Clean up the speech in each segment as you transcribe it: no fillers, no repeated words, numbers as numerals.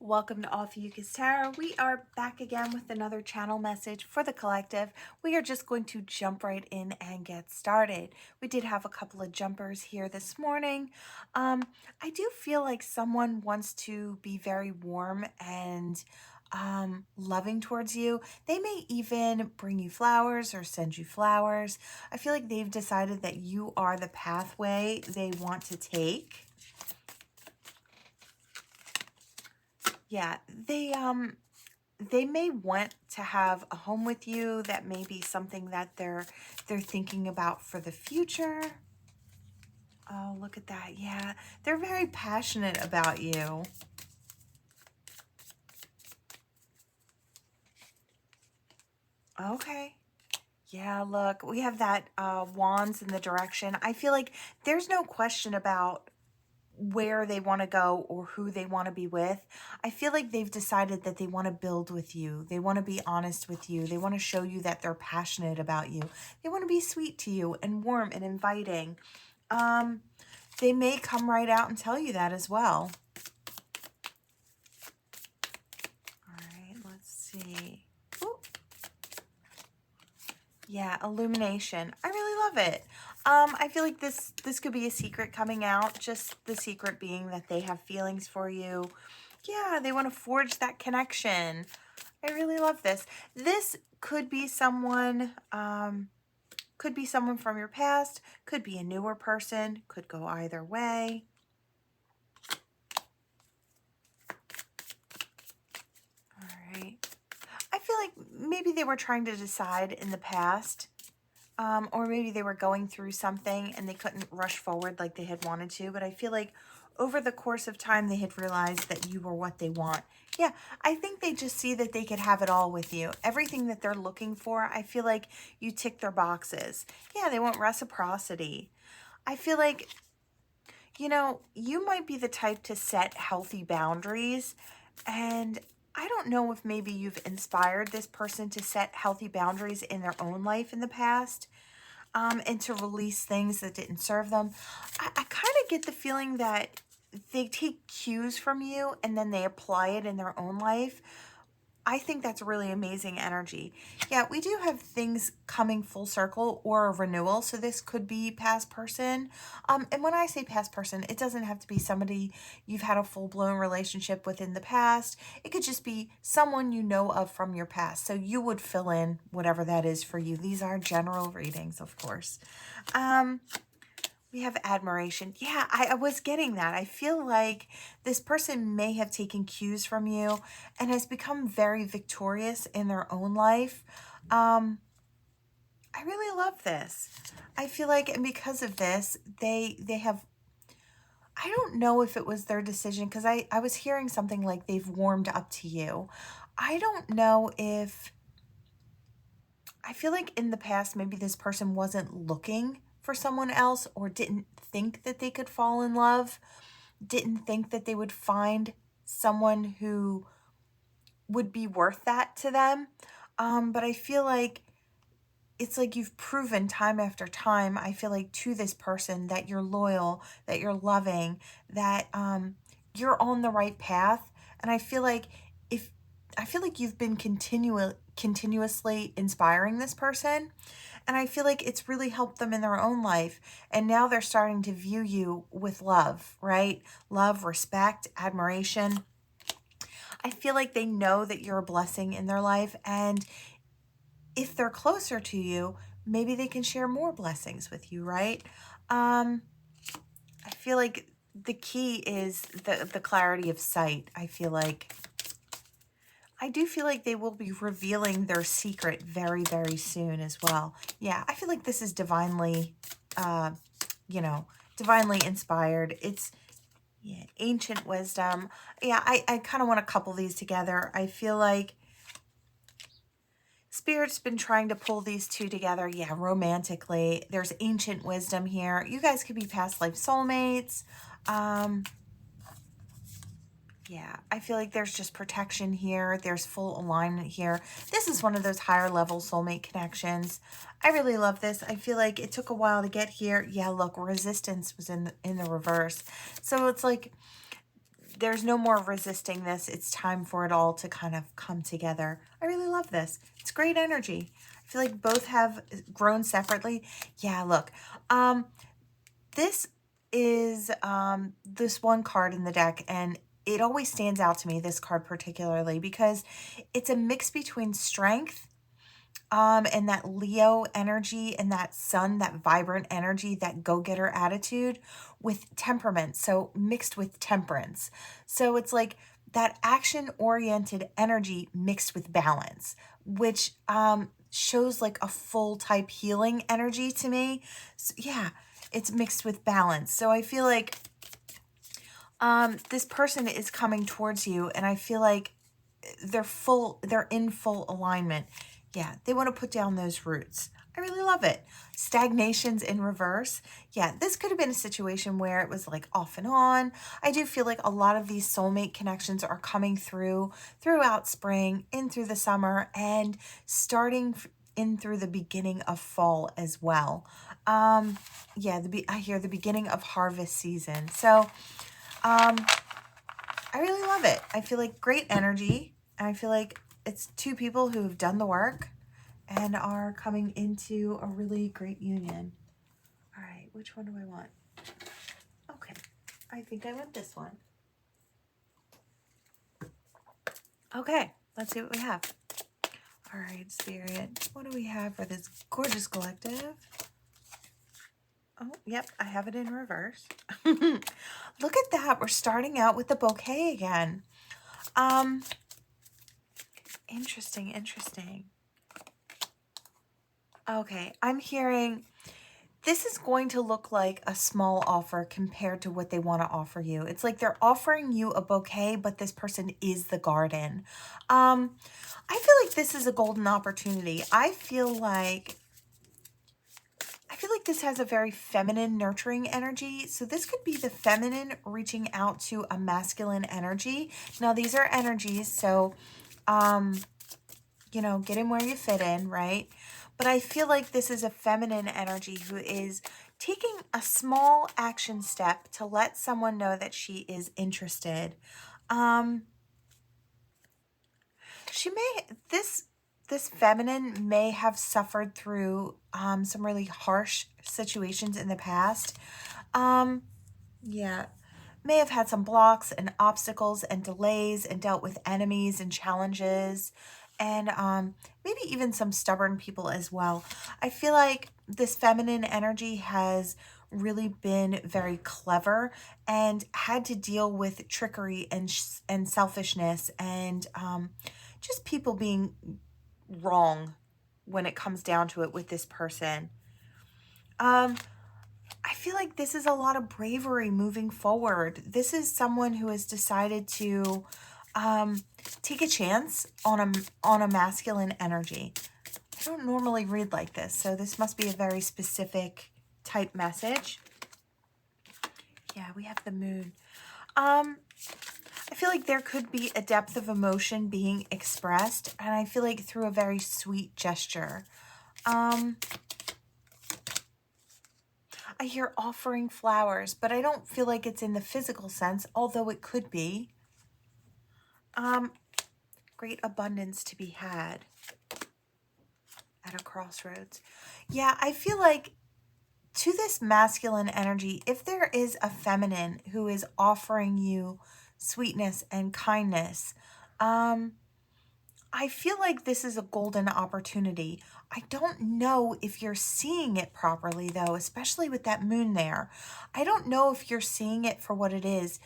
Welcome to Ophiuchus Tarot. We are back again with another channel message for the collective. We are just going to jump right in and get started. We did have a couple of jumpers here this morning. I do feel like someone wants to be very warm and loving towards you. They may even bring you flowers or send you flowers. I feel like they've decided that you are the pathway they want to take. Yeah, they may want to have a home with you. That may be something that they're thinking about for the future. Oh, look at that. Yeah, they're very passionate about you. Okay. Yeah, look, we have that wands in the direction. I feel like there's no question about where they want to go or who they want to be with. I feel like they've decided that they want to build with you. They want to be honest with you. They want to show you that they're passionate about you. They want to be sweet to you and warm and inviting. They may come right out and tell you that as well. All right, let's see. Ooh. Yeah, illumination. I really love it. I feel like this could be a secret coming out, just the secret being that they have feelings for you. Yeah, they want to forge that connection. I really love this. This could be someone, from your past, could be a newer person, could go either way. All right. I feel like maybe they were trying to decide in the past. Or maybe they were going through something and they couldn't rush forward like they had wanted to. But I feel like over the course of time, they had realized that you were what they want. Yeah, I think they just see that they could have it all with you. Everything that they're looking for, I feel like you tick their boxes. Yeah, they want reciprocity. I feel like, you might be the type to set healthy boundaries. And I don't know if maybe you've inspired this person to set healthy boundaries in their own life in the past. And to release things that didn't serve them. I kind of get the feeling that they take cues from you and then they apply it in their own life. I think that's really amazing energy. Yeah, we do have things coming full circle or a renewal. So this could be past person. And when I say past person, it doesn't have to be somebody you've had a full-blown relationship with in the past. It could just be someone you know of from your past. So you would fill in whatever that is for you. These are general readings, of course. We have admiration. Yeah, I was getting that. I feel like this person may have taken cues from you and has become very victorious in their own life. I really love this. I feel like, and because of this, they have, I don't know if it was their decision, because I was hearing something like they've warmed up to you. I don't know if, I feel like in the past, maybe this person wasn't looking for someone else or didn't think that they could fall in love, didn't think that they would find someone who would be worth that to them. But I feel like it's like you've proven time after time, I feel like, to this person that you're loyal, that you're loving, that you're on the right path. And I feel like you've been continuously inspiring this person. And I feel like it's really helped them in their own life. And now they're starting to view you with love, right? Love, respect, admiration. I feel like they know that you're a blessing in their life. And if they're closer to you, maybe they can share more blessings with you, right? I feel like the key is the clarity of sight. I do feel like they will be revealing their secret very, very soon as well. Yeah, I feel like this is divinely, divinely inspired. It's, yeah, ancient wisdom. Yeah, I kind of want to couple these together. I feel like Spirit's been trying to pull these two together. Yeah, romantically. There's ancient wisdom here. You guys could be past life soulmates. Yeah, I feel like there's just protection here. There's full alignment here. This is one of those higher level soulmate connections. I really love this. I feel like it took a while to get here. Yeah, look, resistance was in the reverse. So it's like there's no more resisting this. It's time for it all to kind of come together. I really love this. It's great energy. I feel like both have grown separately. Yeah, look. This is this one card in the deck, and it always stands out to me, this card particularly, because it's a mix between strength and that Leo energy and that sun, that vibrant energy, that go-getter attitude with temperament. So mixed with temperance. So it's like that action-oriented energy mixed with balance, which shows like a full type healing energy to me. So, yeah, it's mixed with balance. So I feel like this person is coming towards you, and I feel like they're in full alignment. Yeah, they want to put down those roots. I really love it. Stagnation's in reverse. Yeah, this could have been a situation where it was like off and on. I do feel like a lot of these soulmate connections are coming throughout spring, in through the summer, and starting in through the beginning of fall as well. Yeah, I hear the beginning of harvest season. So, I really love it. I feel like great energy. I feel like it's two people who have done the work and are coming into a really great union. All right, which one do I want? Okay, I think I want this one. Okay, let's see what we have. All right, Spirit, what do we have for this gorgeous collective? Oh, yep, I have it in reverse. Look at that. We're starting out with the bouquet again. Interesting, interesting. Okay, I'm hearing this is going to look like a small offer compared to what they want to offer you. It's like they're offering you a bouquet, but this person is the garden. I feel like this is a golden opportunity. I feel like this has a very feminine, nurturing energy. So this could be the feminine reaching out to a masculine energy. Now, these are energies, so, you know, get in where you fit in, right? But I feel like this is a feminine energy who is taking a small action step to let someone know that she is interested. This feminine may have suffered through some really harsh situations in the past. Yeah, may have had some blocks and obstacles and delays and dealt with enemies and challenges, and maybe even some stubborn people as well. I feel like this feminine energy has really been very clever and had to deal with trickery and selfishness and just people being wrong when it comes down to it with this person. I feel like this is a lot of bravery moving forward. This is someone who has decided to take a chance on a masculine energy. I don't normally read like this, so this must be a very specific type message. Yeah, we have the moon. I feel like there could be a depth of emotion being expressed, and I feel like through a very sweet gesture. I hear offering flowers, but I don't feel like it's in the physical sense, although it could be. Great abundance to be had at a crossroads. Yeah, I feel like to this masculine energy, if there is a feminine who is offering you sweetness and kindness, I feel like this is a golden opportunity. I don't know if you're seeing it properly, though, especially with that moon there. I don't know if you're seeing it for what it is.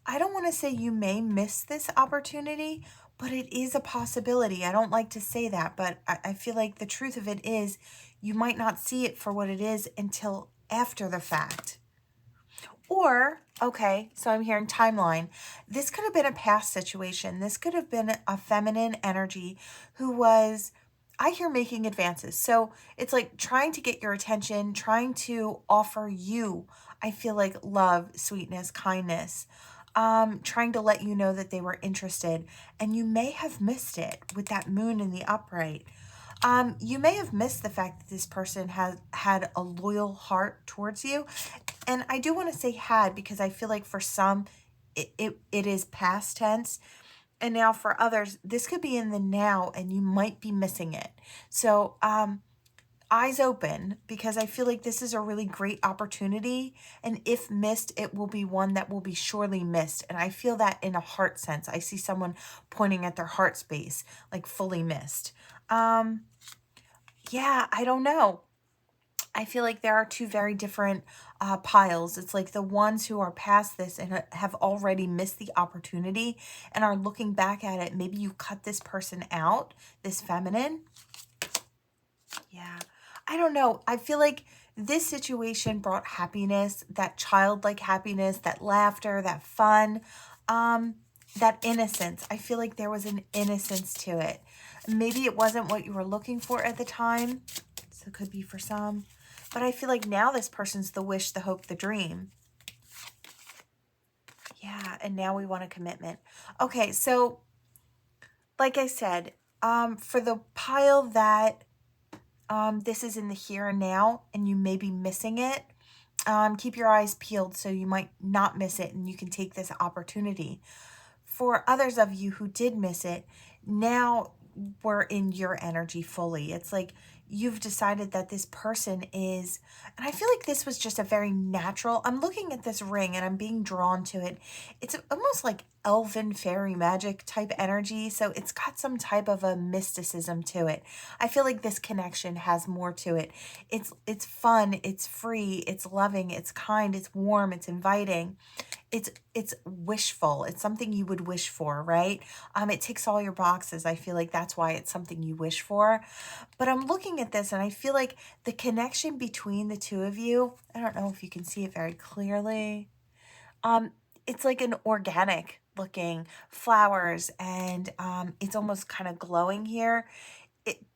I don't want to say you may miss this opportunity, but it is a possibility. I don't like to say that, but I feel like the truth of it is you might not see it for what it is until after the fact. Or, okay, so I'm hearing timeline. This could have been a past situation. This could have been a feminine energy who was, I hear, making advances. So it's like trying to get your attention, trying to offer you, I feel like, love, sweetness, kindness, trying to let you know that they were interested. And you may have missed it with that moon in the upright. You may have missed the fact that this person has had a loyal heart towards you. And I do want to say had, because I feel like for some, it is past tense. And now for others, this could be in the now and you might be missing it. So eyes open, because I feel like this is a really great opportunity. And if missed, it will be one that will be surely missed. And I feel that in a heart sense. I see someone pointing at their heart space, like fully missed. Yeah, I don't know. I feel like there are two very different piles. It's like the ones who are past this and have already missed the opportunity and are looking back at it. Maybe you cut this person out, this feminine. Yeah, I don't know. I feel like this situation brought happiness, that childlike happiness, that laughter, that fun, that innocence. I feel like there was an innocence to it. Maybe it wasn't what you were looking for at the time. So it could be for some. But I feel like now this person's the wish, the hope, the dream. Yeah, and now we want a commitment. Okay, so like I said, for the pile that this is in the here and now and you may be missing it, keep your eyes peeled so you might not miss it and you can take this opportunity. For others of you who did miss it, now we're in your energy fully. It's like you've decided that this person is, and I feel like this was just a very natural, I'm looking at this ring and I'm being drawn to it. It's almost like elven fairy magic type energy. So it's got some type of a mysticism to it. I feel like this connection has more to it. It's fun, it's free, it's loving, it's kind, it's warm, it's inviting. It's wishful. It's something you would wish for, right? It ticks all your boxes. I feel like that's why it's something you wish for. But I'm looking at this and I feel like the connection between the two of you, I don't know if you can see it very clearly. It's like an organic looking flowers and it's almost kind of glowing here.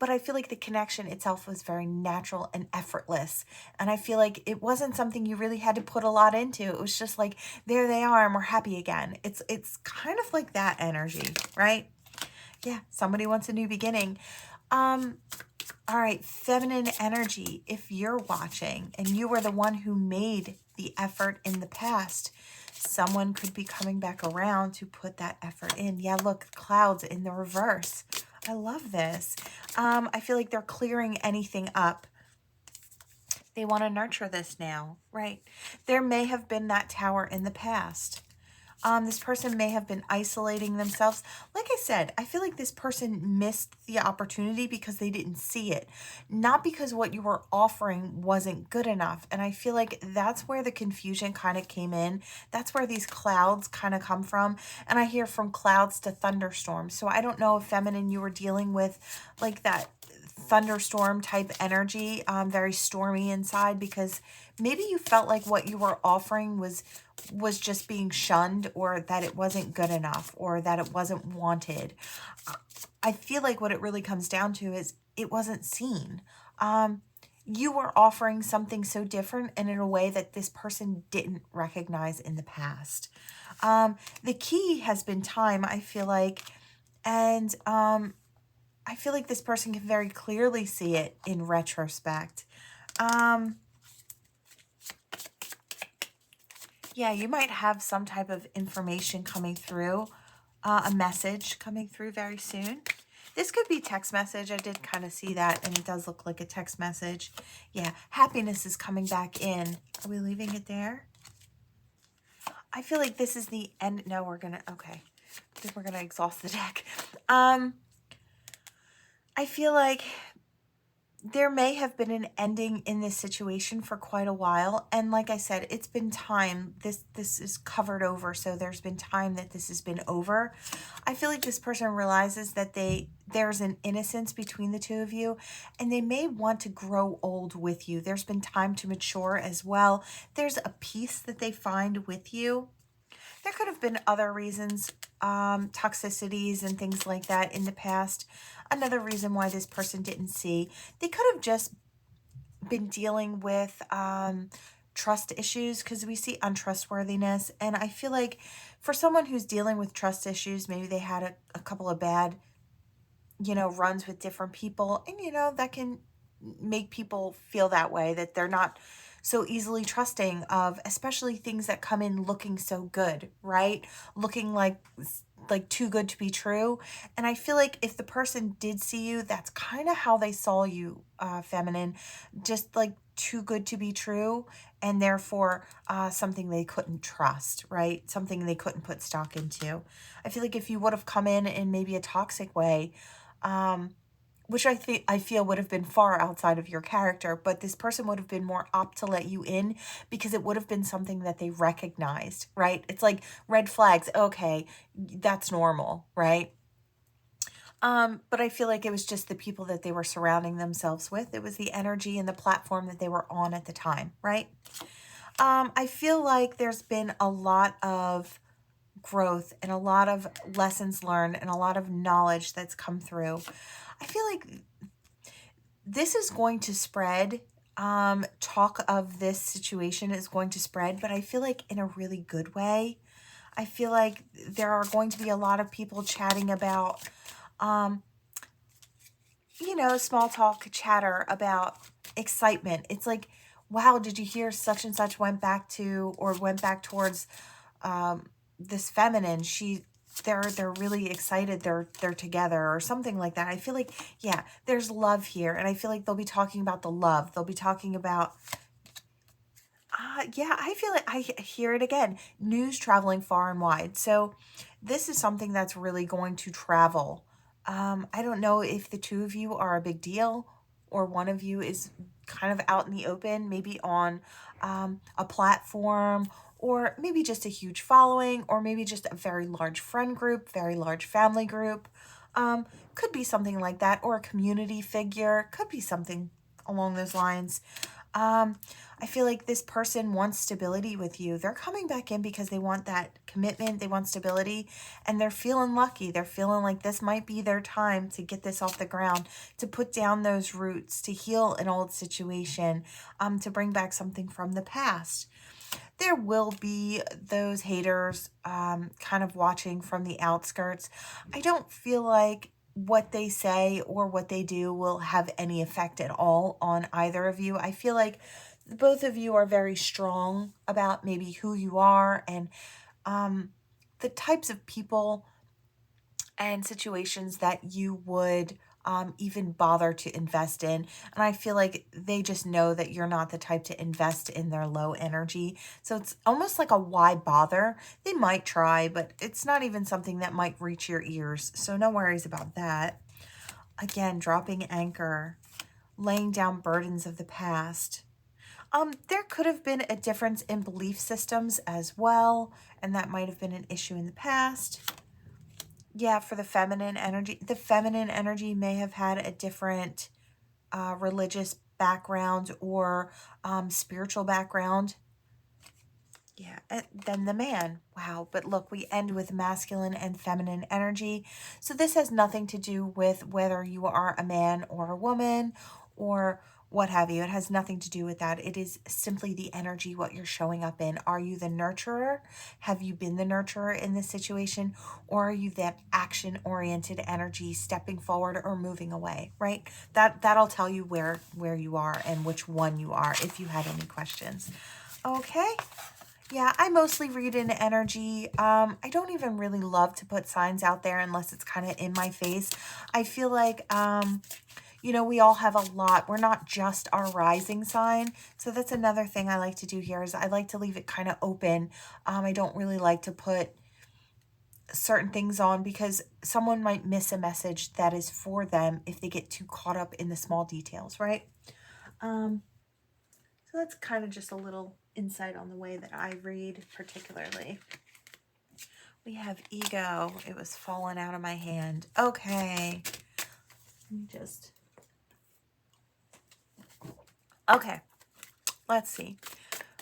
But I feel like the connection itself was very natural and effortless. And I feel like it wasn't something you really had to put a lot into. It was just like, there they are and we're happy again. It's kind of like that energy, right? Yeah, somebody wants a new beginning. All right, feminine energy. If you're watching and you were the one who made the effort in the past, someone could be coming back around to put that effort in. Yeah, look, clouds in the reverse. I love this. I feel like they're clearing anything up. They want to nurture this now, right? There may have been that tower in the past. This person may have been isolating themselves. Like I said, I feel like this person missed the opportunity because they didn't see it, not because what you were offering wasn't good enough. And I feel like that's where the confusion kind of came in. That's where these clouds kind of come from. And I hear from clouds to thunderstorms. So I don't know if feminine, you were dealing with like that thunderstorm type energy, very stormy inside, because maybe you felt like what you were offering was just being shunned, or that it wasn't good enough, or that it wasn't wanted. I feel like what it really comes down to is it wasn't seen. You were offering something so different and in a way that this person didn't recognize in the past. The key has been time, I feel like, and I feel like this person can very clearly see it in retrospect. Yeah, you might have some type of information coming through, a message coming through very soon. This could be text message. I did kind of see that, and it does look like a text message. Yeah, happiness is coming back in. Are we leaving it there? I feel like this is the end. No, we're going to, okay. I think we're going to exhaust the deck. I feel like there may have been an ending in this situation for quite a while. And like I said, it's been time. This is covered over. So there's been time that this has been over. I feel like this person realizes that there's an innocence between the two of you, and they may want to grow old with you. There's been time to mature as well. There's a peace that they find with you. There could have been other reasons, toxicities and things like that in the past. Another reason why this person didn't see. They could have just been dealing with trust issues, because we see untrustworthiness. And I feel like for someone who's dealing with trust issues, maybe they had a couple of bad, runs with different people. And, that can make people feel that way, that they're not so easily trusting of especially things that come in looking so good, right? Looking like too good to be true. And I feel like if the person did see you, that's kind of how they saw you, feminine, just like too good to be true, and therefore something they couldn't trust, right? Something they couldn't put stock into. I feel like if you would have come in maybe a toxic way, which I feel would have been far outside of your character, but this person would have been more apt to let you in because it would have been something that they recognized, right? It's like red flags. Okay, that's normal, right? But I feel like it was just the people that they were surrounding themselves with. It was the energy and the platform that they were on at the time, right? I feel like there's been a lot of growth and a lot of lessons learned and a lot of knowledge that's come through. I feel like this is going to spread. Talk of this situation is going to spread, but I feel like in a really good way. I feel like there are going to be a lot of people chatting about, small talk chatter about excitement. It's like, wow, did you hear such and such went back towards this feminine? They're really excited. They're together or something like that. I feel like, yeah, there's love here, and I feel like they'll be talking about the love. They'll be talking about, yeah, I feel like I hear it again. News traveling far and wide. So this is something that's really going to travel. I don't know if the two of you are a big deal or one of you is kind of out in the open, maybe on a platform, or maybe just a huge following, or maybe just a very large friend group, very large family group. Could be something like that, or a community figure. Could be something along those lines. I feel like this person wants stability with you. They're coming back in because they want that commitment, they want stability, and they're feeling lucky. They're feeling like this might be their time to get this off the ground, to put down those roots, to heal an old situation, to bring back something from the past. There will be those haters kind of watching from the outskirts. I don't feel like what they say or what they do will have any effect at all on either of you. I feel like both of you are very strong about maybe who you are and the types of people and situations that you would even bother to invest in. And I feel like they just know that you're not the type to invest in their low energy. So it's almost like a why bother? They might try, but it's not even something that might reach your ears. So no worries about that. Again, dropping anchor, laying down burdens of the past. There could have been a difference in belief systems as well, and that might have been an issue in the past. Yeah, for the feminine energy may have had a different religious background or spiritual background. Yeah, than the man. Wow. But look, we end with masculine and feminine energy. So this has nothing to do with whether you are a man or a woman or what have you. It has nothing to do with that. It is simply the energy, what you're showing up in. Are you the nurturer? Have you been the nurturer in this situation? Or are you that action-oriented energy stepping forward or moving away, right? That'll tell you where you are and which one you are if you had any questions. Okay. Yeah, I mostly read in energy. I don't even really love to put signs out there unless it's kind of in my face. I feel like, we all have a lot. We're not just our rising sign. So that's another thing I like to do here is I like to leave it kind of open. I don't really like to put certain things on because someone might miss a message that is for them if they get too caught up in the small details, right? So that's kind of just a little insight on the way that I read particularly. We have ego. It was falling out of my hand. Okay. Okay. Let's see.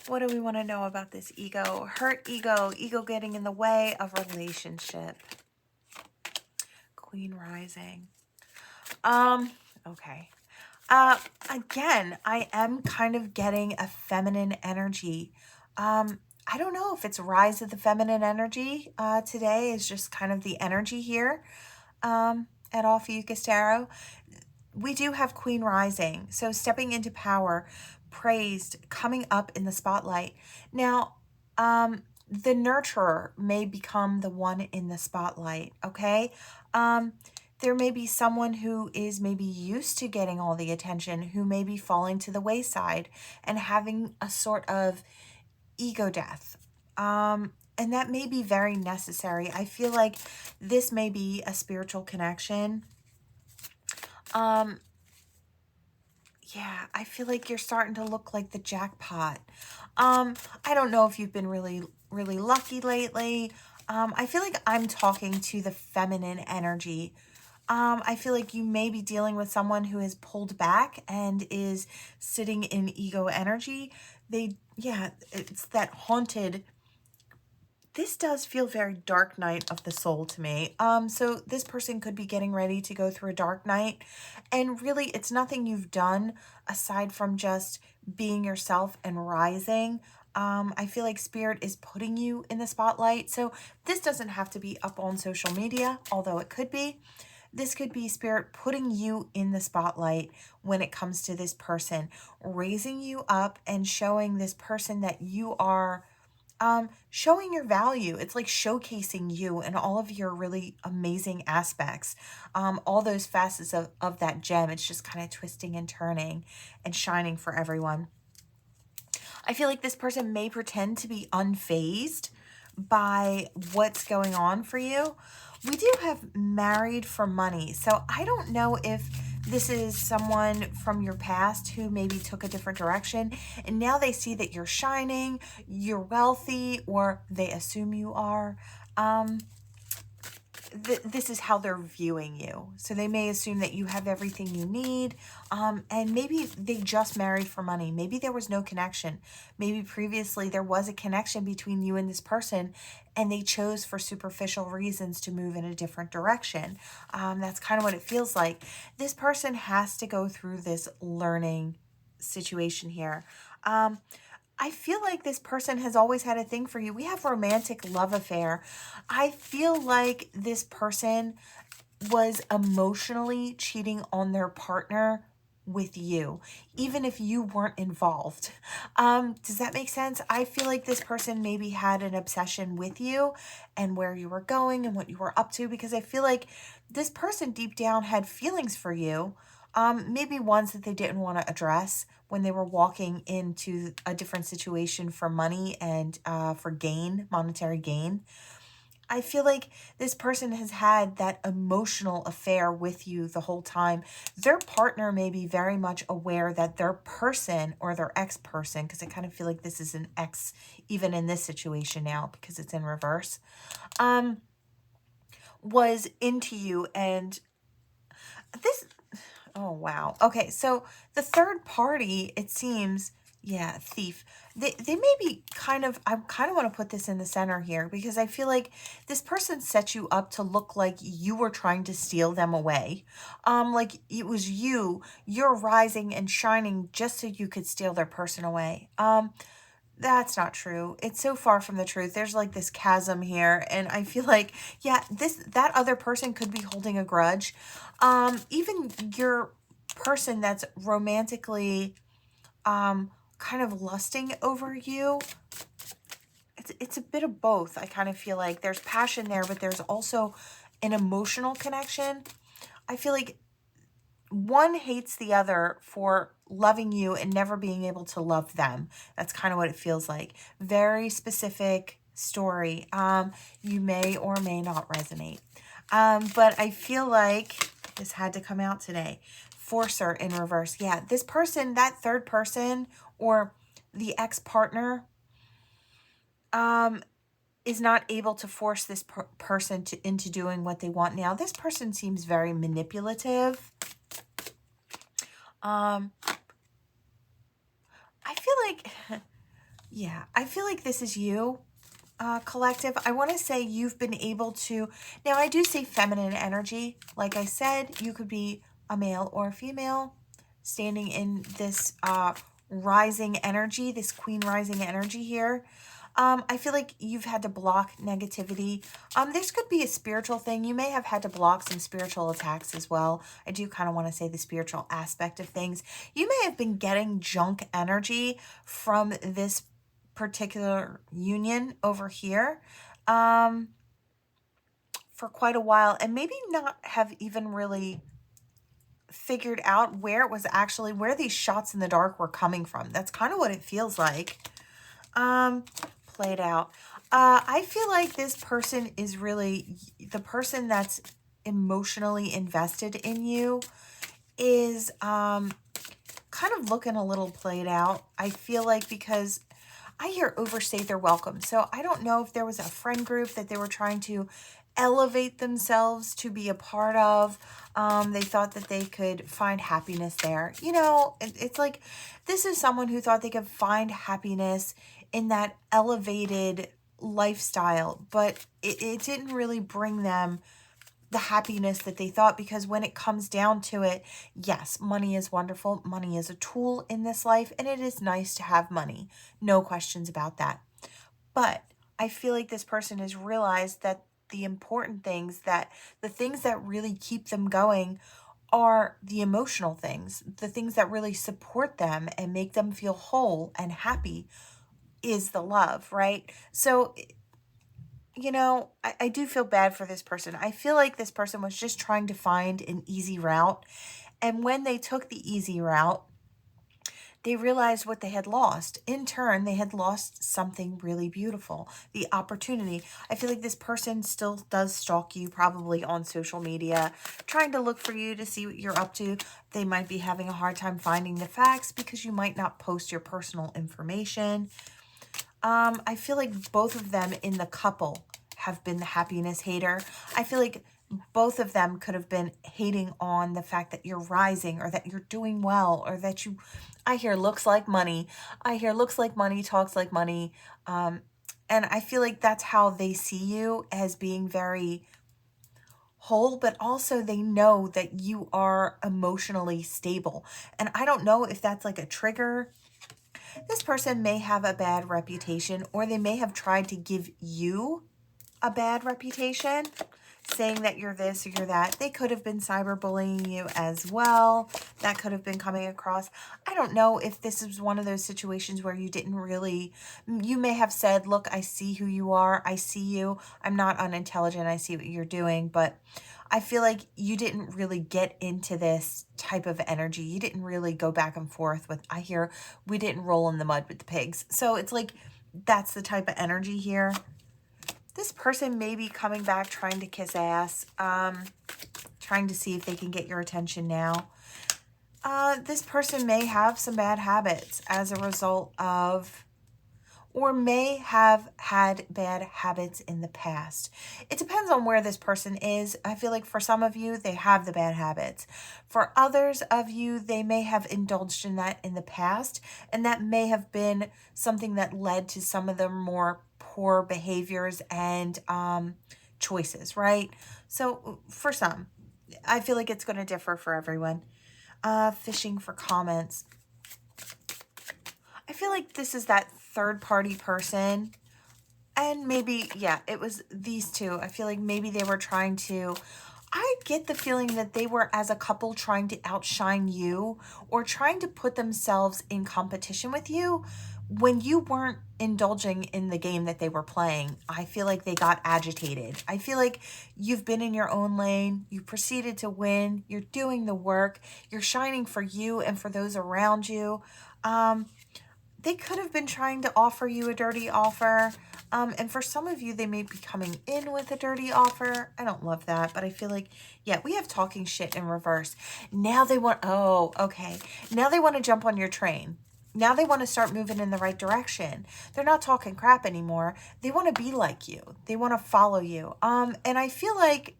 What do we want to know about this ego? Hurt ego. Ego getting in the way of relationship. Queen rising. Okay. Again, I am kind of getting a feminine energy. I don't know if it's rise of the feminine energy today is just kind of the energy here at Ophiuchus Tarot. We do have Queen rising, so stepping into power, praised, coming up in the spotlight. Now, the nurturer may become the one in the spotlight, okay? There may be someone who is maybe used to getting all the attention, who may be falling to the wayside and having a sort of ego death. And that may be very necessary. I feel like this may be a spiritual connection. Yeah, I feel like you're starting to look like the jackpot. I don't know if you've been really, really lucky lately. I feel like I'm talking to the feminine energy. I feel like you may be dealing with someone who has pulled back and is sitting in ego energy. Yeah, it's that haunted. This does feel very dark night of the soul to me. So this person could be getting ready to go through a dark night. And really, it's nothing you've done aside from just being yourself and rising. I feel like Spirit is putting you in the spotlight. So this doesn't have to be up on social media, although it could be. This could be Spirit putting you in the spotlight when it comes to this person, raising you up and showing this person that you are showing your value. It's like showcasing you and all of your really amazing aspects. All those facets of that gem. It's just kind of twisting and turning and shining for everyone. I feel like this person may pretend to be unfazed by what's going on for you. We do have married for money. So I don't know if this is someone from your past who maybe took a different direction and now they see that you're shining, you're wealthy, or they assume you are. This is how they're viewing you. So they may assume that you have everything you need. And maybe they just married for money. Maybe there was no connection. Maybe previously there was a connection between you and this person and they chose for superficial reasons to move in a different direction. That's kind of what it feels like. This person has to go through this learning situation here. I feel like this person has always had a thing for you. We have romantic love affair. I feel like this person was emotionally cheating on their partner with you, even if you weren't involved. Does that make sense? I feel like this person maybe had an obsession with you and where you were going and what you were up to, because I feel like this person deep down had feelings for you. Maybe ones that they didn't want to address when they were walking into a different situation for money and for gain, monetary gain. I feel like this person has had that emotional affair with you the whole time. Their partner may be very much aware that their person or their ex-person, because I kind of feel like this is an ex even in this situation now because it's in reverse, was into you. And this... Oh, wow. Okay, so the third party, it seems, yeah, thief. They may be kind of, I kind of want to put this in the center here because I feel like this person set you up to look like you were trying to steal them away. Like it was you're rising and shining just so you could steal their person away. That's not true. It's so far from the truth. There's like this chasm here. And I feel like, yeah, that other person could be holding a grudge. Even your person that's romantically kind of lusting over you. It's a bit of both. I kind of feel like there's passion there, but there's also an emotional connection. I feel like one hates the other for loving you and never being able to love them. That's kind of what it feels like. Very specific story. You may or may not resonate. But I feel like this had to come out today. Forcer in reverse. Yeah, this person, that third person or the ex-partner, is not able to force this person into doing what they want now. This person seems very manipulative. I feel like, yeah, I feel like this is you, collective. I want to say you've been able to, now I do say feminine energy. Like I said, you could be a male or a female standing in this rising energy, this queen rising energy here. I feel like you've had to block negativity. This could be a spiritual thing. You may have had to block some spiritual attacks as well. I do kind of want to say the spiritual aspect of things. You may have been getting junk energy from this particular union over here for quite a while, and maybe not have even really figured out where it was actually, where these shots in the dark were coming from. That's kind of what it feels like. Played out. I feel like this person is really, the person that's emotionally invested in you is kind of looking a little played out. I feel like, because I hear overstay their welcome. So I don't know if there was a friend group that they were trying to elevate themselves to be a part of. They thought that they could find happiness there. You know, it's like, this is someone who thought they could find happiness in that elevated lifestyle, but it didn't really bring them the happiness that they thought, because when it comes down to it, yes, money is wonderful. Money is a tool in this life, and it is nice to have money. No questions about that. But I feel like this person has realized that the important things, that the things that really keep them going, are the emotional things, the things that really support them and make them feel whole and happy, is the love, right? So, you know, I do feel bad for this person. I feel like this person was just trying to find an easy route. And when they took the easy route, they realized what they had lost. In turn, they had lost something really beautiful, the opportunity. I feel like this person still does stalk you, probably on social media, trying to look for you to see what you're up to. They might be having a hard time finding the facts because you might not post your personal information. I feel like both of them in the couple have been the happiness hater. I feel like both of them could have been hating on the fact that you're rising, or that you're doing well, or that you, I hear looks like money. I hear looks like money, talks like money. And I feel like that's how they see you, as being very whole, but also they know that you are emotionally stable. And I don't know if that's like a trigger. This person may have a bad reputation, or they may have tried to give you a bad reputation, saying that you're this or you're that. They could have been cyberbullying you as well. That could have been coming across. I don't know if this is one of those situations where you didn't really, you may have said, look, I see who you are. I see you. I'm not unintelligent. I see what you're doing. But I feel like you didn't really get into this type of energy. You didn't really go back and forth with, I hear, we didn't roll in the mud with the pigs. So it's like, that's the type of energy here. This person may be coming back trying to kiss ass, trying to see if they can get your attention now. This person may have some bad habits as a result of, or may have had bad habits in the past. It depends on where this person is. I feel like for some of you, they have the bad habits. For others of you, they may have indulged in that in the past, and that may have been something that led to some of the more poor behaviors and choices, right? So for some, I feel like it's going to differ for everyone. Fishing for comments. I feel like this is that third party person, and maybe, yeah, it was these two. I feel like maybe they were trying to, I get the feeling that they were, as a couple, trying to outshine you, or trying to put themselves in competition with you when you weren't indulging in the game that they were playing. I feel like they got agitated. I feel like you've been in your own lane. You proceeded to win. You're doing the work. You're shining for you and for those around you. They could have been trying to offer you a dirty offer. And for some of you, they may be coming in with a dirty offer. I don't love that, but I feel like, yeah, we have talking shit in reverse. Now they want, oh, okay. Now they want to jump on your train. Now they want to start moving in the right direction. They're not talking crap anymore. They want to be like you. They want to follow you. And I feel like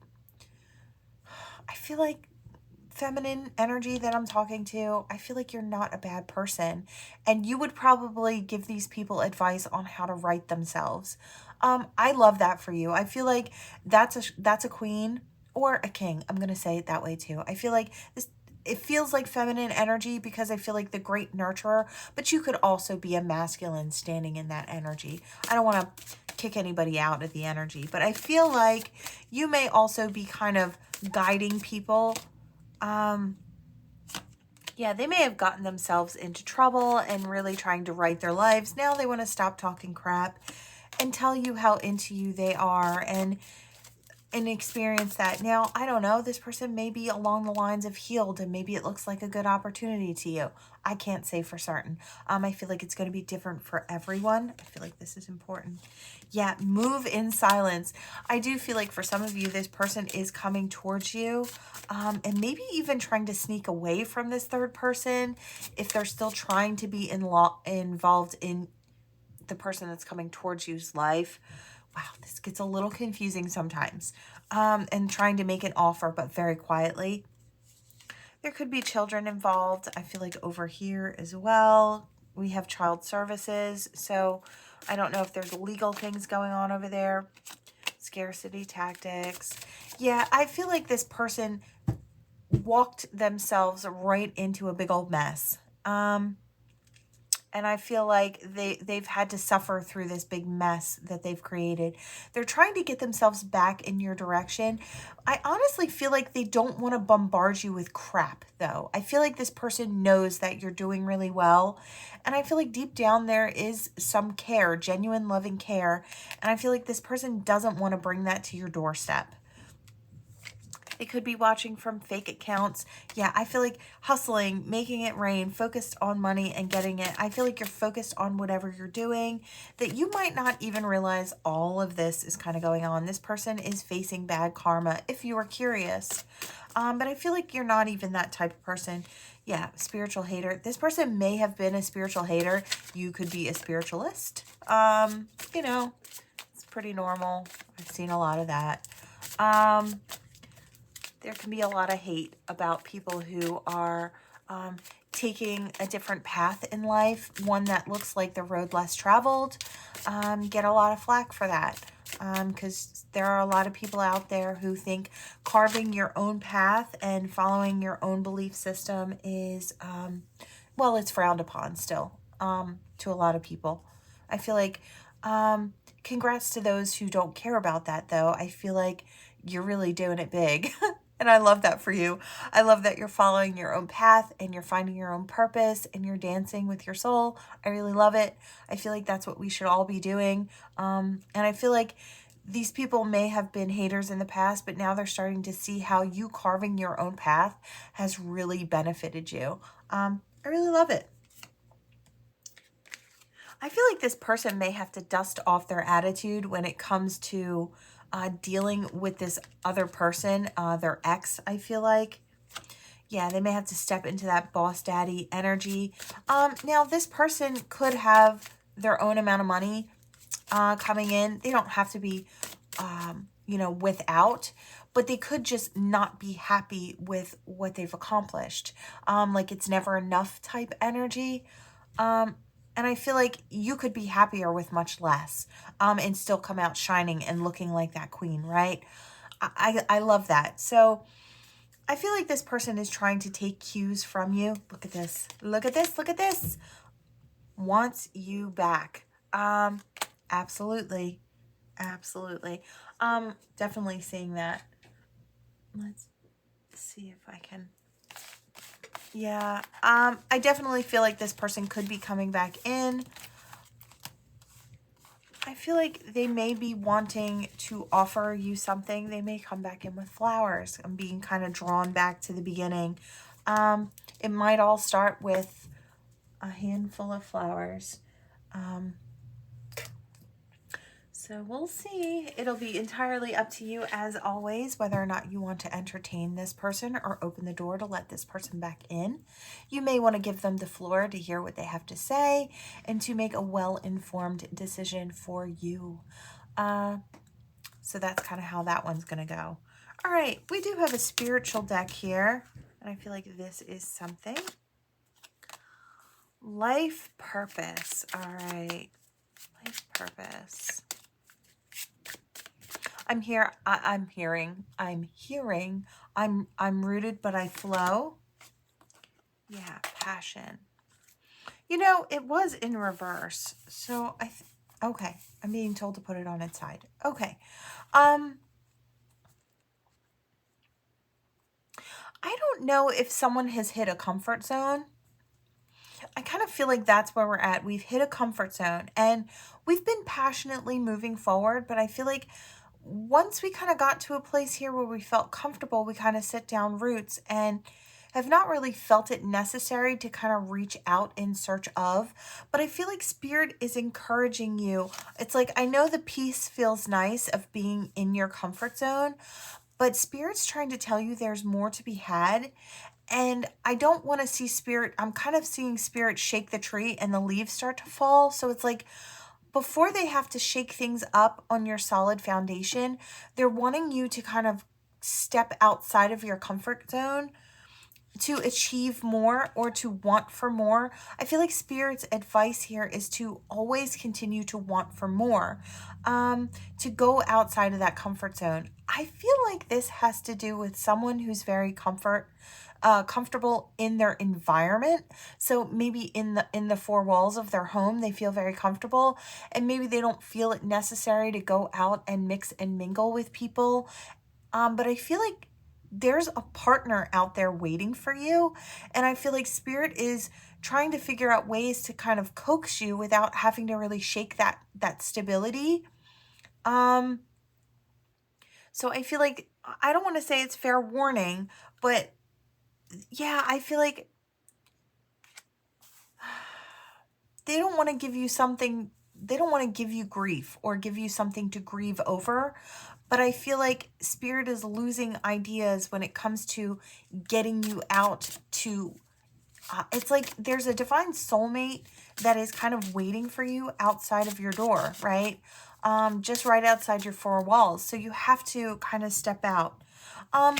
feminine energy that I'm talking to, I feel like you're not a bad person, and you would probably give these people advice on how to right themselves. I love that for you. I feel like that's a queen or a king. I'm going to say it that way too. I feel like it feels like feminine energy because I feel like the great nurturer, but you could also be a masculine standing in that energy. I don't want to kick anybody out of the energy, but I feel like you may also be kind of guiding people. Yeah, they may have gotten themselves into trouble and really trying to right their lives. Now they want to stop talking crap and tell you how into you they are and experience that. Now, I don't know, this person may be along the lines of healed and maybe it looks like a good opportunity to you. I can't say for certain. I feel like it's going to be different for everyone. I feel like this is important. Yeah, move in silence. I do feel like for some of you, this person is coming towards you and maybe even trying to sneak away from this third person if they're still trying to be involved in the person that's coming towards you's life. Wow, this gets a little confusing sometimes. And trying to make an offer, but very quietly. There could be children involved. I feel like over here as well, we have child services. So I don't know if there's legal things going on over there. Scarcity tactics. Yeah, I feel like this person walked themselves right into a big old mess. And I feel like they've had to suffer through this big mess that they've created. They're trying to get themselves back in your direction. I honestly feel like they don't want to bombard you with crap, though. I feel like this person knows that you're doing really well. And I feel like deep down there is some care, genuine loving care. And I feel like this person doesn't want to bring that to your doorstep. They could be watching from fake accounts. Yeah, I feel like hustling, making it rain, focused on money and getting it. I feel like you're focused on whatever you're doing, that you might not even realize all of this is kind of going on. This person is facing bad karma if you are curious. But I feel like you're not even that type of person. Yeah, spiritual hater. This person may have been a spiritual hater. You could be a spiritualist. You know, it's pretty normal. I've seen a lot of that. There can be a lot of hate about people who are taking a different path in life, one that looks like the road less traveled. Get a lot of flack for that because there are a lot of people out there who think carving your own path and following your own belief system is, well, it's frowned upon still to a lot of people. I feel like congrats to those who don't care about that, though. I feel like you're really doing it big. And I love that for you. I love that you're following your own path and you're finding your own purpose and you're dancing with your soul. I really love it. I feel like that's what we should all be doing. And I feel like these people may have been haters in the past, but now they're starting to see how you carving your own path has really benefited you. I really love it. I feel like this person may have to dust off their attitude when it comes to dealing with this other person, their ex, I feel like. Yeah, they may have to step into that boss daddy energy. Now, this person could have their own amount of money coming in. They don't have to be, you know, without, but they could just not be happy with what they've accomplished. Like it's never enough type energy. And I feel like you could be happier with much less and still come out shining and looking like that queen, right? I love that. So I feel like this person is trying to take cues from you. Look at this. Look at this. Look at this. Wants you back. Absolutely. Absolutely. Definitely seeing that. Let's see if I can. Yeah, I definitely feel like this person could be coming back in. I feel like they may be wanting to offer you something. They may come back in with flowers. I'm being kind of drawn back to the beginning. It might all start with a handful of flowers. So we'll see. It'll be entirely up to you, as always, whether or not you want to entertain this person or open the door to let this person back in. You may want to give them the floor to hear what they have to say and to make a well-informed decision for you. So that's kind of how that one's going to go. All right, we do have a spiritual deck here, and I feel like this is something. Life purpose. All right, life purpose. I'm here. I'm hearing. I'm rooted, but I flow. Yeah, passion. You know, it was in reverse. So okay, I'm being told to put it on its side. Okay. Um, I don't know if someone has hit a comfort zone. I kind of feel like that's where we're at. We've hit a comfort zone and we've been passionately moving forward, but I feel like once we kind of got to a place here where we felt comfortable, we kind of set down roots and have not really felt it necessary to kind of reach out in search of. But I feel like Spirit is encouraging you. It's like, I know the peace feels nice of being in your comfort zone, but Spirit's trying to tell you there's more to be had. And I don't want to see Spirit, I'm kind of seeing Spirit shake the tree and the leaves start to fall. So it's like, before they have to shake things up on your solid foundation, they're wanting you to kind of step outside of your comfort zone to achieve more or to want for more. I feel like Spirit's advice here is to always continue to want for more, to go outside of that comfort zone. I feel like this has to do with someone who's very comfortable in their environment. So maybe in the four walls of their home, they feel very comfortable, and maybe they don't feel it necessary to go out and mix and mingle with people. But I feel like there's a partner out there waiting for you. And I feel like Spirit is trying to figure out ways to kind of coax you without having to really shake that stability. Um, so I feel like, I don't want to say it's fair warning, but yeah, I feel like they don't want to give you something, they don't want to give you grief or give you something to grieve over. But I feel like Spirit is losing ideas when it comes to getting you out to, it's like there's a divine soulmate that is kind of waiting for you outside of your door, right? Just right outside your four walls. So you have to kind of step out. Um,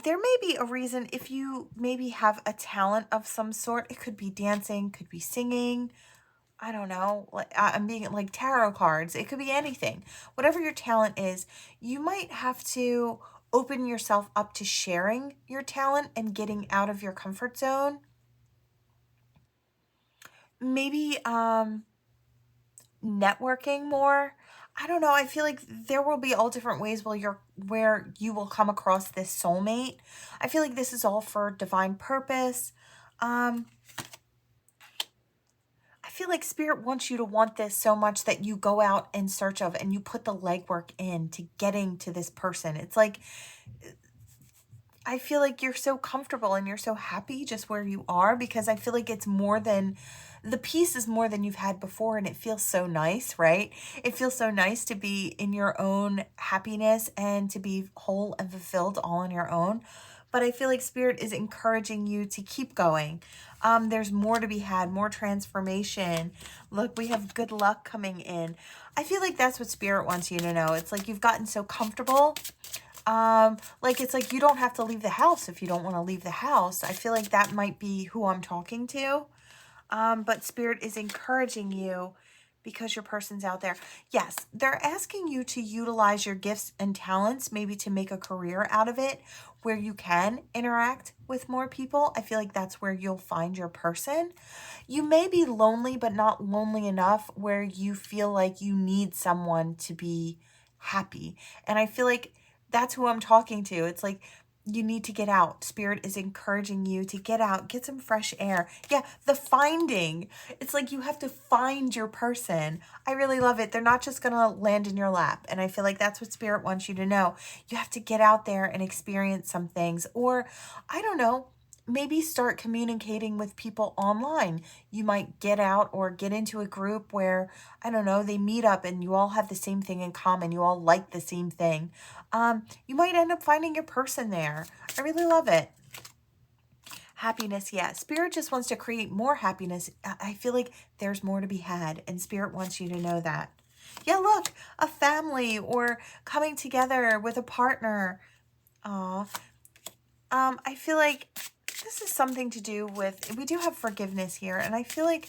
there may be a reason if you maybe have a talent of some sort. It could be dancing, could be singing, I don't know, like I'm being like tarot cards. It could be anything. Whatever your talent is, you might have to open yourself up to sharing your talent and getting out of your comfort zone. Maybe networking more. I don't know. I feel like there will be all different ways where you will come across this soulmate. I feel like this is all for divine purpose. Um I feel like Spirit wants you to want this so much that you go out in search of and you put the legwork in to getting to this person. It's like, I feel like you're so comfortable and you're so happy just where you are, because I feel like it's more than, the peace is more than you've had before, and it feels so nice, right? It feels so nice to be in your own happiness and to be whole and fulfilled all on your own. But I feel like Spirit is encouraging you to keep going. There's more to be had, more transformation. Look, we have good luck coming in. I feel like that's what Spirit wants you to know. It's like you've gotten so comfortable. Like it's like you don't have to leave the house if you don't want to leave the house. I feel like that might be who I'm talking to. But Spirit is encouraging you because your person's out there. Yes, they're asking you to utilize your gifts and talents, maybe to make a career out of it where you can interact with more people. I feel like that's where you'll find your person. You may be lonely, but not lonely enough where you feel like you need someone to be happy. And I feel like that's who I'm talking to. It's like you need to get out. Spirit is encouraging you to get out, get some fresh air. Yeah, the finding. It's like you have to find your person. I really love it. They're not just going to land in your lap. And I feel like that's what Spirit wants you to know. You have to get out there and experience some things. Or, I don't know, maybe start communicating with people online. You might get out or get into a group where, I don't know, they meet up and you all have the same thing in common. You all like the same thing. You might end up finding your person there. I really love it. Happiness, yeah. Spirit just wants to create more happiness. I feel like there's more to be had, and Spirit wants you to know that. Yeah, look, a family or coming together with a partner. Aw. I feel like this is something to do with, we do have forgiveness here, and I feel like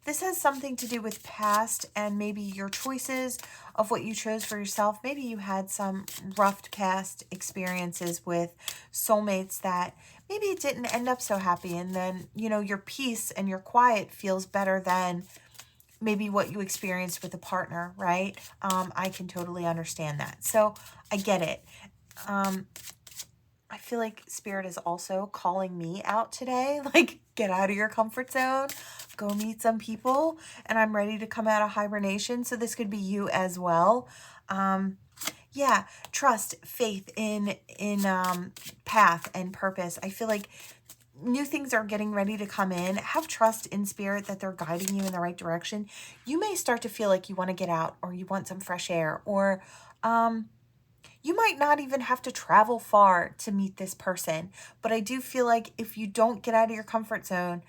this has something to do with past and maybe your choices of what you chose for yourself. Maybe you had some rough past experiences with soulmates that maybe it didn't end up so happy, and then, you know, your peace and your quiet feels better than maybe what you experienced with a partner, right? I can totally understand that. So I get it. I feel like Spirit is also calling me out today. Like, get out of your comfort zone, go meet some people, and I'm ready to come out of hibernation. So this could be you as well. Yeah, trust, faith in path and purpose. I feel like new things are getting ready to come in. Have trust in Spirit that they're guiding you in the right direction. You may start to feel like you want to get out, or you want some fresh air, or you might not even have to travel far to meet this person. But I do feel like if you don't get out of your comfort zone,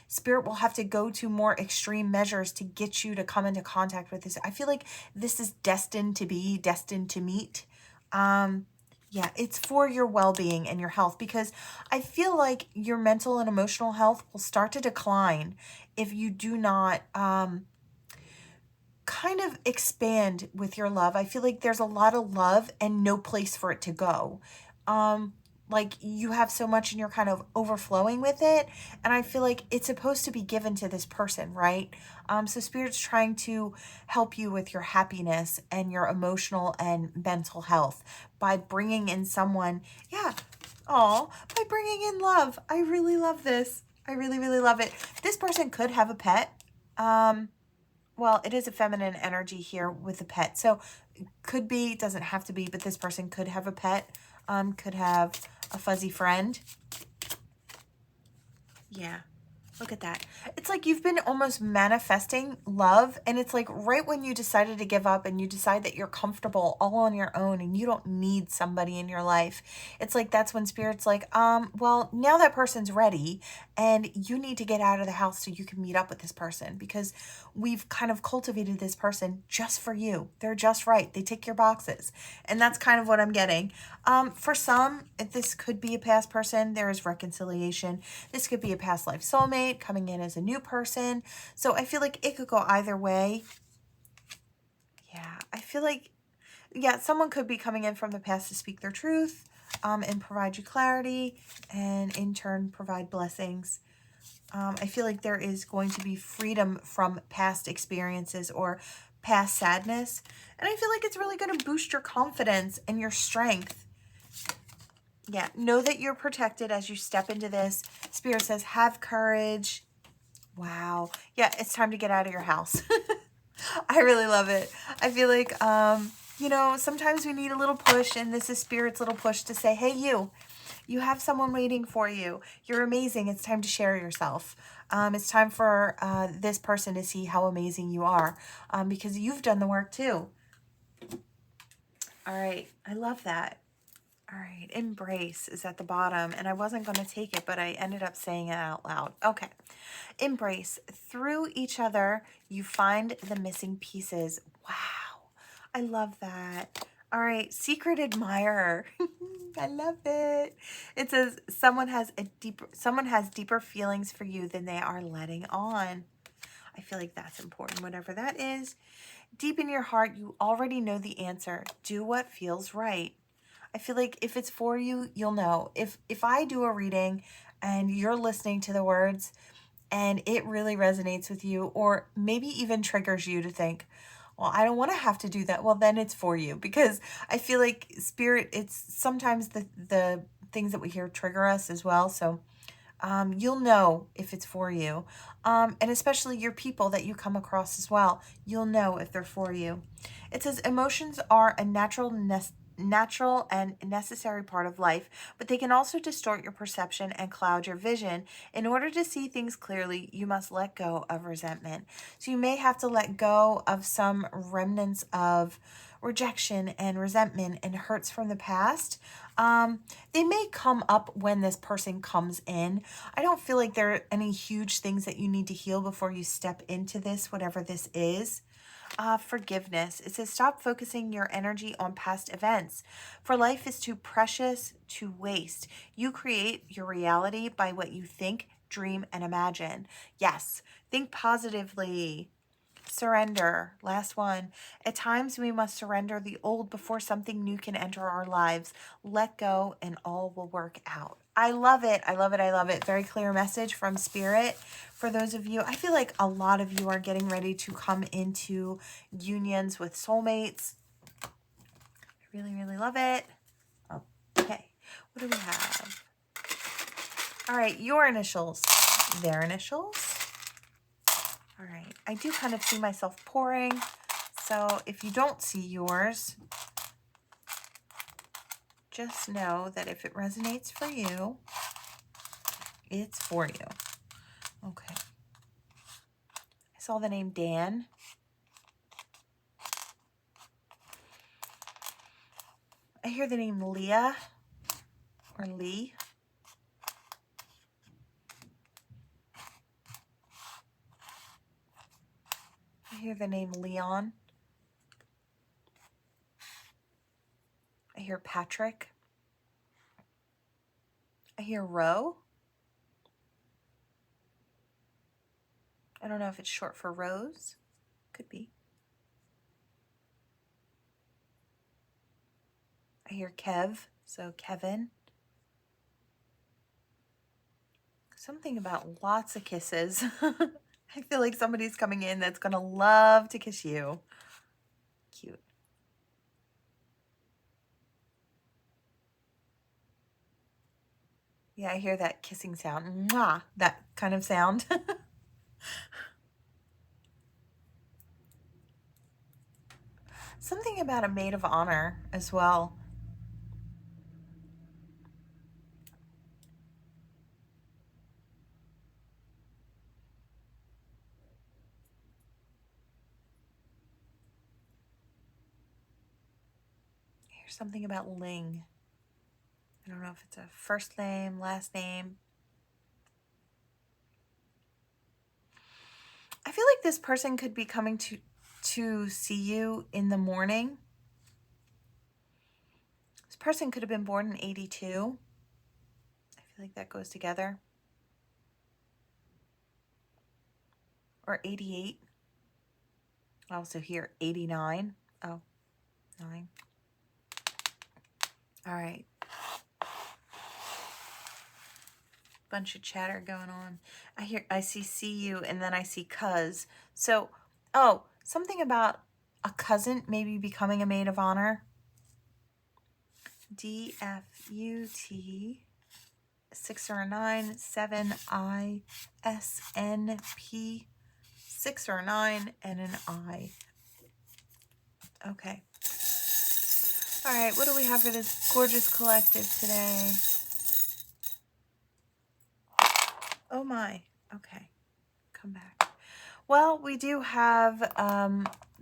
Spirit will have to go to more extreme measures to get you to come into contact with this. I feel like this is destined to be, destined to meet. Yeah, it's for your well-being and your health, because I feel like your mental and emotional health will start to decline if you do not kind of expand with your love. I feel like there's a lot of love and no place for it to go. Like you have so much and you're kind of overflowing with it. And I feel like it's supposed to be given to this person, right? So Spirit's trying to help you with your happiness and your emotional and mental health by bringing in someone, yeah, by bringing in love. I really love this. I really, really love it. This person could have a pet. Well, it is a feminine energy here with a pet. So could be, doesn't have to be, but this person could have a pet, could have a fuzzy friend. Yeah. Look at that. It's like you've been almost manifesting love, and it's like right when you decided to give up and you decide that you're comfortable all on your own and you don't need somebody in your life. It's like that's when Spirit's like, well, now that person's ready and you need to get out of the house so you can meet up with this person, because we've kind of cultivated this person just for you. They're just right. They tick your boxes. And that's kind of what I'm getting. For some, if this could be a past person, there is reconciliation. This could be a past life soulmate coming in as a new person. So I feel like it could go either way. Yeah, I feel like, yeah, someone could be coming in from the past to speak their truth, and provide you clarity, and in turn provide blessings. I feel like there is going to be freedom from past experiences or past sadness. And I feel like it's really going to boost your confidence and your strength. Yeah, know that you're protected as you step into this. Spirit says, have courage. Wow. Yeah, it's time to get out of your house. I really love it. I feel like, you know, sometimes we need a little push, and this is Spirit's little push to say, hey, you have someone waiting for you. You're amazing. It's time to share yourself. It's time for this person to see how amazing you are, because you've done the work too. All right. I love that. All right. Embrace is at the bottom, and I wasn't going to take it, but I ended up saying it out loud. Okay. Embrace. Through each other, you find the missing pieces. Wow. I love that. All right. Secret admirer. I love it. It says someone has deeper feelings for you than they are letting on. I feel like that's important, whatever that is. Deep in your heart, you already know the answer. Do what feels right. I feel like if it's for you, you'll know. If I do a reading and you're listening to the words and it really resonates with you, or maybe even triggers you to think, well, I don't want to have to do that. Well, then it's for you, because I feel like Spirit, it's sometimes the things that we hear trigger us as well. So you'll know if it's for you. And especially your people that you come across as well. You'll know if they're for you. It says emotions are a natural and necessary part of life, but they can also distort your perception and cloud your vision. In order to see things clearly, you must let go of resentment. So you may have to let go of some remnants of rejection and resentment and hurts from the past. They may come up when this person comes in. I don't feel like there are any huge things that you need to heal before you step into this, whatever this is. Forgiveness. It says, stop focusing your energy on past events, for life is too precious to waste. You create your reality by what you think, dream, and imagine. Yes, think positively. Surrender. Last one. At times we must surrender the old before something new can enter our lives. Let go and all will work out. I love it. I love it. I love it. Very clear message from Spirit. For those of you, I feel like a lot of you are getting ready to come into unions with soulmates. I really, really love it. Okay. What do we have? All right. Your initials. Their initials. All right, I do kind of see myself pouring, so if you don't see yours, just know that if it resonates for you, it's for you. Okay. I saw the name Dan. I hear the name Leah or Lee. I hear the name Leon. I hear Patrick. I hear Ro. I don't know if it's short for Rose. Could be. I hear Kev, so Kevin. Something about lots of kisses. I feel like somebody's coming in that's going to love to kiss you. Cute. Yeah, I hear that kissing sound. Mwah, that kind of sound. Something about a maid of honor as well. I hear something about Ling. I don't know if it's a first name, last name. I feel like this person could be coming to see you in the morning. This person could have been born in 82. I feel like that goes together. Or 88. I also hear 89. Oh, 9. All right. Bunch of chatter going on. I see you, and then I see cuz. So, oh, something about a cousin maybe becoming a maid of honor. DFUT 6 or a 9, 7 ISNP 6 or a 9 and an I. Okay. All right, what do we have for this gorgeous collective today? Oh my. Okay. Come back. Well, we do have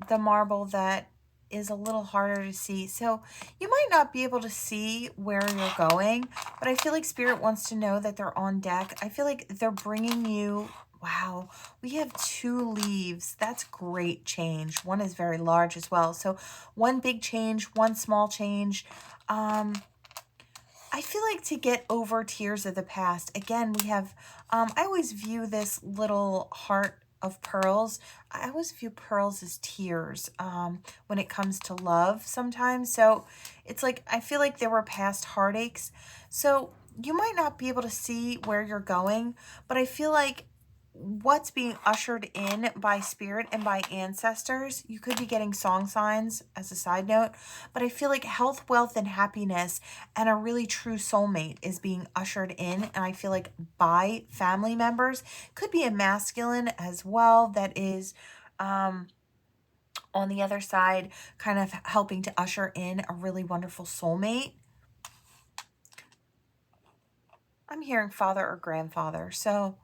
the marble that is a little harder to see. So you might not be able to see where you're going, but I feel like Spirit wants to know that they're on deck. I feel like they're bringing you, wow, we have 2 leaves. That's great change. One is very large as well. So one big change, one small change. I feel like to get over tears of the past, again, we have, I always view this little heart of pearls. I always view pearls as tears when it comes to love sometimes. So it's like, I feel like there were past heartaches. So you might not be able to see where you're going, but I feel like what's being ushered in by Spirit and by ancestors, you could be getting song signs as a side note, but I feel like health, wealth, and happiness and a really true soulmate is being ushered in, and I feel like by family members. Could be a masculine as well that is on the other side kind of helping to usher in a really wonderful soulmate. I'm hearing father or grandfather, so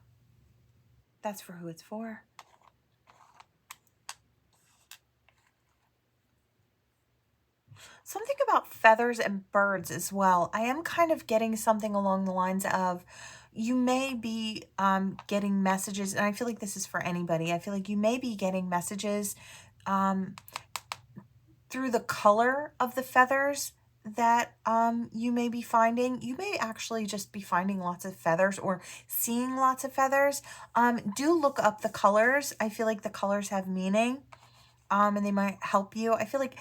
that's for who it's for. Something about feathers and birds as well. I am kind of getting something along the lines of you may be getting messages, and I feel like this is for anybody. I feel like you may be getting messages through the color of the feathers that you may be finding. You may actually just be finding lots of feathers or seeing lots of feathers. Do look up the colors. I feel like the colors have meaning, and they might help you. I feel like,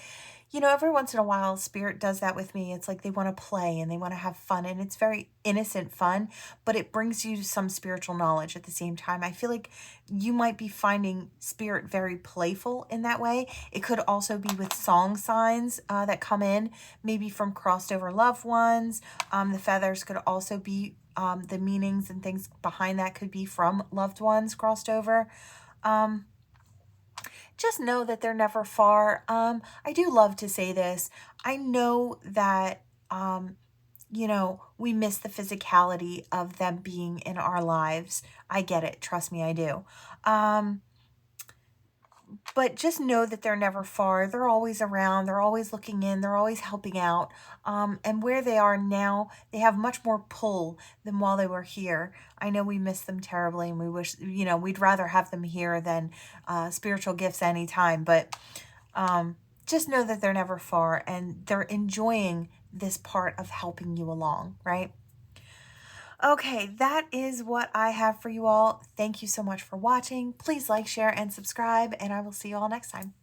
you know, every once in a while, Spirit does that with me. It's like they want to play and they want to have fun, and it's very innocent fun, but it brings you some spiritual knowledge at the same time. I feel like you might be finding Spirit very playful in that way. It could also be with song signs that come in, maybe from crossed over loved ones. The feathers could also be the meanings and things behind that could be from loved ones crossed over. Just know that they're never far. I do love to say this. I know that, you know, we miss the physicality of them being in our lives. I get it. Trust me, I do. But just know that they're never far. They're always around. They're always looking in. They're always helping out. And where they are now, they have much more pull than while they were here. I know we miss them terribly, and we wish, you know, we'd rather have them here than spiritual gifts anytime. But just know that they're never far, and they're enjoying this part of helping you along, right? Okay, that is what I have for you all. Thank you so much for watching. Please like, share, and subscribe, and I will see you all next time.